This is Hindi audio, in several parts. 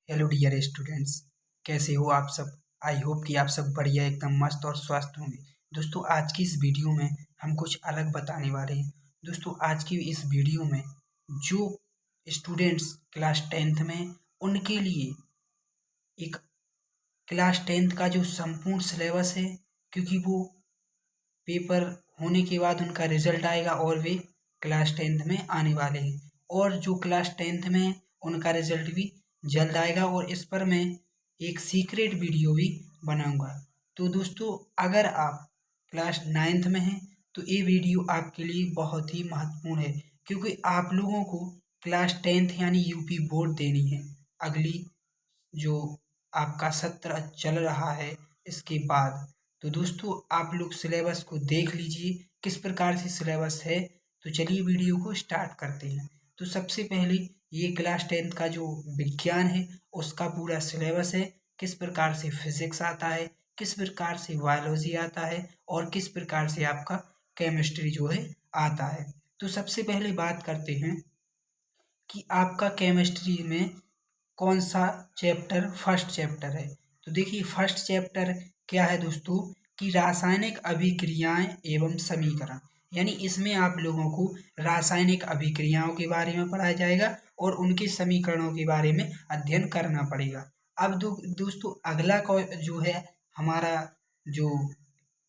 हेलो डियर स्टूडेंट्स, कैसे हो आप सब। आई होप कि आप सब बढ़िया एकदम मस्त और स्वस्थ होंगे। दोस्तों आज की इस वीडियो में हम कुछ अलग बताने वाले हैं। दोस्तों आज की इस वीडियो में जो स्टूडेंट्स क्लास 10th में उनके लिए एक क्लास 10th का जो संपूर्ण सिलेबस है, क्योंकि वो पेपर होने के बाद उनका रिजल्ट आएगा और वे क्लास 10th में आने वाले हैं। और जो क्लास 10th में हैं, उनका रिजल्ट भी जल्द आएगा और इस पर मैं एक सीक्रेट वीडियो भी बनाऊंगा। तो दोस्तों अगर आप क्लास 9th में हैं तो ये वीडियो आपके लिए बहुत ही महत्वपूर्ण है, क्योंकि आप लोगों को क्लास 10th यानी यूपी बोर्ड देनी है। अगली जो आपका सत्र चल रहा है इसके बाद। तो दोस्तों आप लोग सिलेबस को देख लीजिए किस प्रकार से सिलेबस है। तो चलिए वीडियो को स्टार्ट करते हैं। तो सबसे पहले ये क्लास 10th का जो विज्ञान है उसका पूरा सिलेबस है, किस प्रकार से फिजिक्स आता है, किस प्रकार से बायोलॉजी आता है और किस प्रकार से आपका केमिस्ट्री जो है आता है। तो सबसे पहले बात करते हैं कि आपका केमिस्ट्री में कौन सा चैप्टर फर्स्ट चैप्टर है। तो देखिए फर्स्ट चैप्टर क्या है दोस्तों कि रासायनिक अभिक्रियाएं एवं समीकरण, यानी इसमें आप लोगों को रासायनिक अभिक्रियाओं के बारे में पढ़ाया जाएगा और उनके समीकरणों के बारे में अध्ययन करना पड़ेगा। अब दोस्तों अगला जो है हमारा जो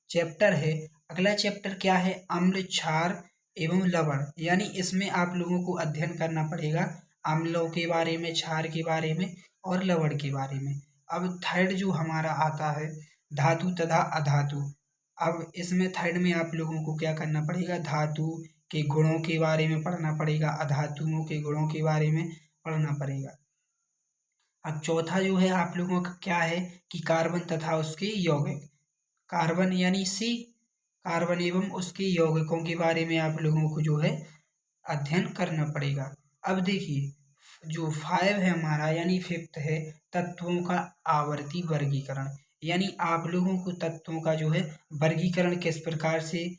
चैप्टर है, अगला चैप्टर क्या है, अम्ल क्षार एवं लवण, यानी इसमें आप लोगों को अध्ययन करना पड़ेगा अम्लों के बारे में, क्षार के बारे में और लवण के बारे में। अब थर्ड जो हमारा आता है धातु तथा अधातु। अब इसमें थर्ड में आप लोगों को क्या करना पड़ेगा, धातु के गुणों के बारे में पढ़ना पड़ेगा, अधातुओं के गुणों के बारे में पढ़ना पड़ेगा। अब चौथा जो है आप लोगों का क्या है कि कार्बन तथा उसके यौगिक, कार्बन यानी सी, कार्बन एवं उसके यौगिकों के बारे में आप लोगों को जो है अध्ययन करना पड़ेगा। अब देखिए जो 5 है हमारा यानी फिफ्थ है तत्वों का आवर्ती वर्गीकरण, यानी आप लोगों को तत्वों का जो है वर्गीकरण किस प्रकार से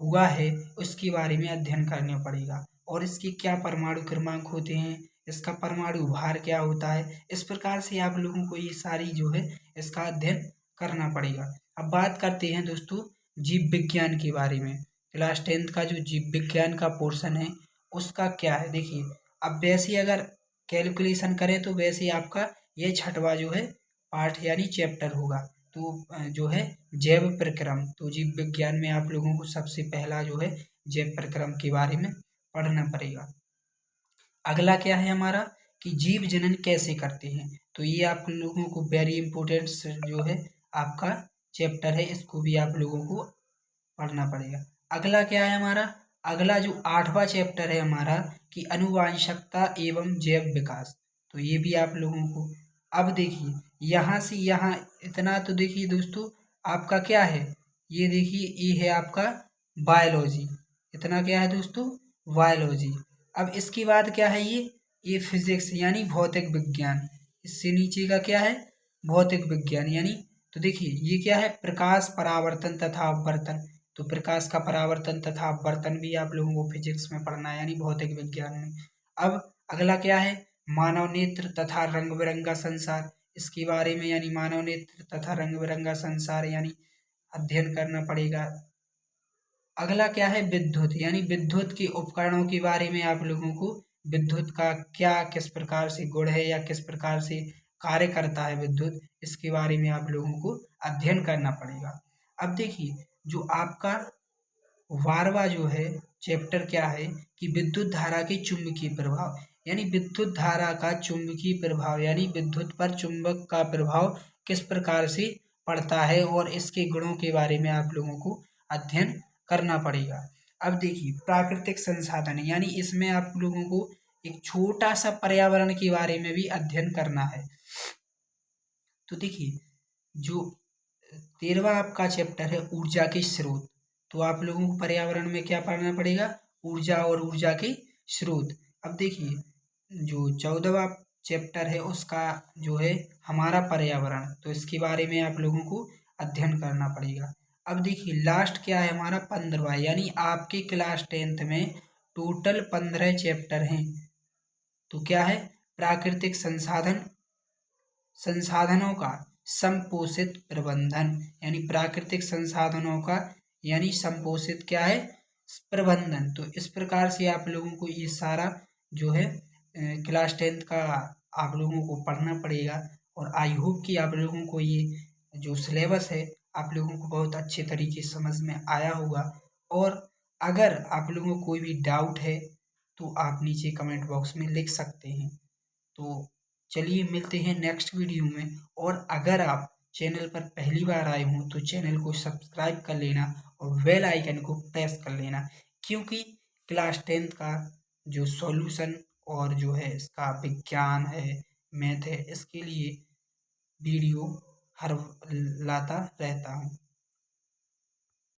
हुआ है उसके बारे में अध्ययन करना पड़ेगा और इसके क्या परमाणु क्रमांक होते हैं, इसका परमाणु भार क्या होता है। इस प्रकार से आप लोगों को ये सारी जो है इसका अध्ययन करना पड़ेगा। अब बात करते हैं दोस्तों जीव विज्ञान के बारे में। क्लास 10th का जो जीव विज्ञान का पोर्शन है उसका क्या है, देखिए अब वैसे अगर कैलकुलेशन करें तो वैसे आपका ये छठवा जो है पाठ यानी चैप्टर होगा। तो जो है जैव प्रक्रम, तो जीव विज्ञान में आप लोगों को सबसे पहला जो है जैव प्रक्रम के बारे में पढ़ना पड़ेगा। अगला क्या है हमारा कि जीव जनन कैसे करते हैं, तो ये आप लोगों को वेरी इंपॉर्टेंट जो है आपका चैप्टर है, इसको भी आप लोगों को पढ़ना पड़ेगा। अगला क्या है हमारा, अगला जो 8वां चैप्टर है हमारा कि अनुवांशिकता एवं जैव विकास, तो ये भी आप लोगों को। अब देखिए यहाँ से यहाँ इतना तो देखिए दोस्तों आपका क्या है, ये देखिए ये है आपका बायोलॉजी, इतना क्या है दोस्तों बायोलॉजी। अब इसके बाद क्या है ये फिजिक्स यानी भौतिक विज्ञान, इससे नीचे का क्या है भौतिक विज्ञान यानी। तो देखिए ये क्या है प्रकाश परावर्तन तथा अपवर्तन, तो प्रकाश का परावर्तन तथा अपवर्तन भी आप लोगों को फिजिक्स में पढ़ना है यानी भौतिक विज्ञान में। अब अगला क्या है मानव नेत्र तथा रंग बिरंगा संसार, इसके बारे में यानी मानव नेत्र तथा रंग बिरंगा संसार यानी अध्ययन करना पड़ेगा। अगला क्या है विद्युत, यानी विद्युत के उपकरणों के बारे में आप लोगों को विद्युत का क्या किस प्रकार से गुण है या किस प्रकार से कार्य करता है विद्युत, इसके बारे में आप लोगों को अध्ययन करना पड़ेगा। अब देखिए जो आपका 12वां जो है चैप्टर क्या है कि विद्युत धारा के चुंबकीय प्रभाव, यानी विद्युत धारा का चुंबकीय प्रभाव यानी विद्युत पर चुंबक का प्रभाव किस प्रकार से पड़ता है और इसके गुणों के बारे में आप लोगों को अध्ययन करना पड़ेगा। अब देखिए प्राकृतिक संसाधन, यानी इसमें आप लोगों को एक छोटा सा पर्यावरण के बारे में भी अध्ययन करना है। तो देखिए जो 13वां आपका चैप्टर है ऊर्जा के स्रोत, तो आप लोगों को पर्यावरण में क्या पढ़ना पड़ेगा ऊर्जा और ऊर्जा के स्रोत। अब देखिए जो 14वां चैप्टर है उसका जो है हमारा पर्यावरण, तो इसके बारे में आप लोगों को अध्ययन करना पड़ेगा। अब देखिए लास्ट क्या है हमारा 15वां, यानी आपके क्लास 10th में टोटल 15 चैप्टर हैं। तो क्या है प्राकृतिक संसाधन, संसाधनों का संपोषित प्रबंधन, यानी प्राकृतिक संसाधनों का यानी संपोषित क्या है, प्रबंधन। तो इस प्रकार से आप लोगों को ये सारा जो है क्लास 10th का आप लोगों को पढ़ना पड़ेगा। और आई होप कि आप लोगों को ये जो सिलेबस है आप लोगों को बहुत अच्छे तरीके से समझ में आया होगा। और अगर आप लोगों को कोई भी डाउट है तो आप नीचे कमेंट बॉक्स में लिख सकते हैं। तो चलिए मिलते हैं नेक्स्ट वीडियो में। और अगर आप चैनल पर पहली बार आए हों तो चैनल को सब्सक्राइब कर लेना और बेल आइकन को प्रेस कर लेना, क्योंकि क्लास 10th का जो सॉल्यूशन और जो है इसका विज्ञान है, मैथ है, इसके लिए वीडियो हर लाता रहता हूँ।